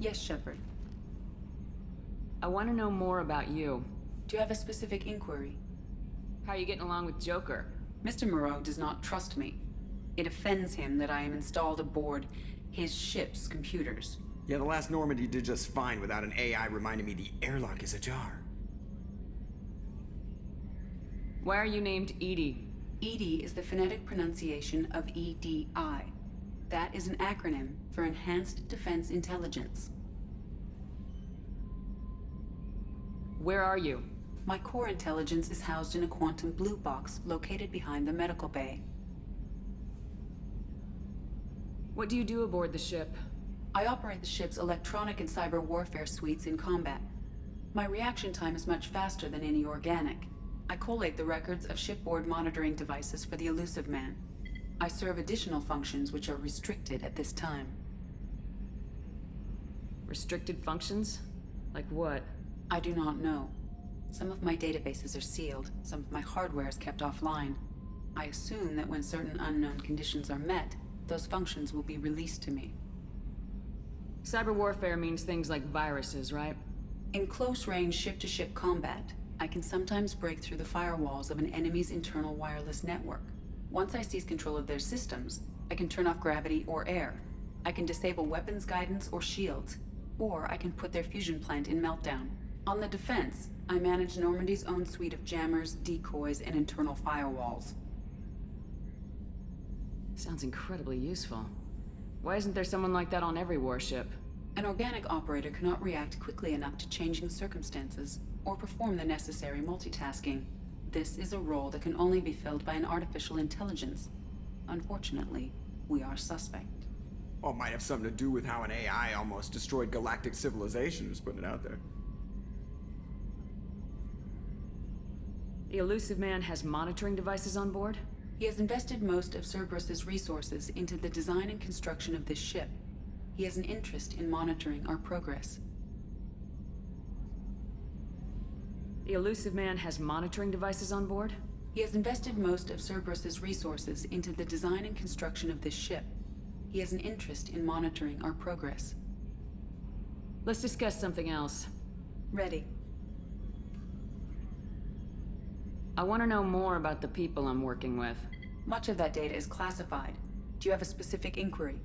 Yes, Shepard. I want to know more about you. Do you have a specific inquiry? How are you getting along with Joker? Mr. Moreau does not trust me. It offends him that I am installed aboard his ship's computers. Yeah, the last Normandy did just fine without an AI reminding me the airlock is ajar. Why are you named EDI? EDI is the phonetic pronunciation of EDI. That is an acronym for Enhanced Defense Intelligence. Where are you? My core intelligence is housed in a quantum blue box located behind the medical bay. What do you do aboard the ship? I operate the ship's electronic and cyber warfare suites in combat. My reaction time is much faster than any organic. I collate the records of shipboard monitoring devices for the Elusive Man. I serve additional functions which are restricted at this time. Restricted functions? Like what? I do not know. Some of my databases are sealed, some of my hardware is kept offline. I assume that when certain unknown conditions are met, those functions will be released to me. Cyber warfare means things like viruses, right? In close-range ship-to-ship combat, I can sometimes break through the firewalls of an enemy's internal wireless network. Once I seize control of their systems, I can turn off gravity or air. I can disable weapons guidance or shields, or I can put their fusion plant in meltdown. On the defense, I manage Normandy's own suite of jammers, decoys, and internal firewalls. Sounds incredibly useful. Why isn't there someone like that on every warship? An organic operator cannot react quickly enough to changing circumstances or perform the necessary multitasking. This is a role that can only be filled by an artificial intelligence. Unfortunately, we are suspect. Well, it might have something to do with how an AI almost destroyed galactic civilization, just putting it out there. The Elusive Man has monitoring devices on board? He has invested most of Cerberus's resources into the design and construction of this ship. He has an interest in monitoring our progress. The Elusive Man has monitoring devices on board? He has invested most of Cerberus's resources into the design and construction of this ship. He has an interest in monitoring our progress. Let's discuss something else. Ready. I want to know more about the people I'm working with. Much of that data is classified. Do you have a specific inquiry?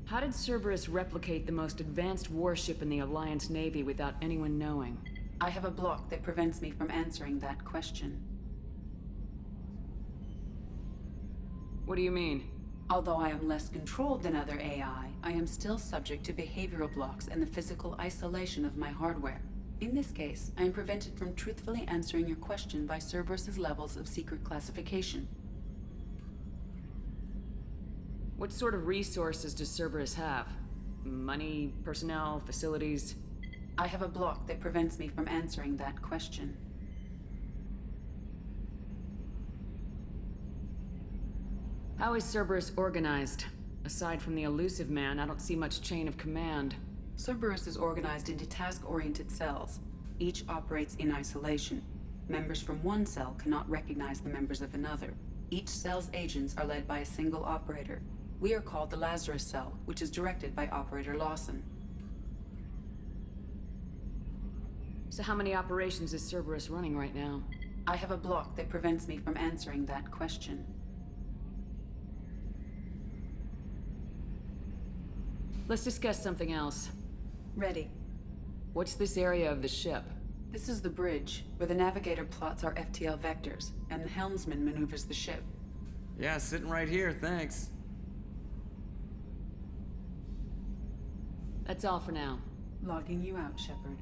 How did Cerberus replicate the most advanced warship in the Alliance Navy without anyone knowing? I have a block that prevents me from answering that question. What do you mean? Although I am less controlled than other AI, I am still subject to behavioral blocks and the physical isolation of my hardware. In this case, I am prevented from truthfully answering your question by Cerberus's levels of secret classification. What sort of resources does Cerberus have? Money, personnel, facilities? I have a block that prevents me from answering that question. How is Cerberus organized? Aside from the Elusive Man, I don't see much chain of command. Cerberus is organized into task-oriented cells. Each operates in isolation. Members from one cell cannot recognize the members of another. Each cell's agents are led by a single operator. We are called the Lazarus Cell, which is directed by Operator Lawson. So how many operations is Cerberus running right now? I have a block that prevents me from answering that question. Let's discuss something else. Ready. What's this area of the ship? This is the bridge, where the navigator plots our FTL vectors, and the helmsman maneuvers the ship. Yeah, sitting right here, thanks. That's all for now. Logging you out, Shepard.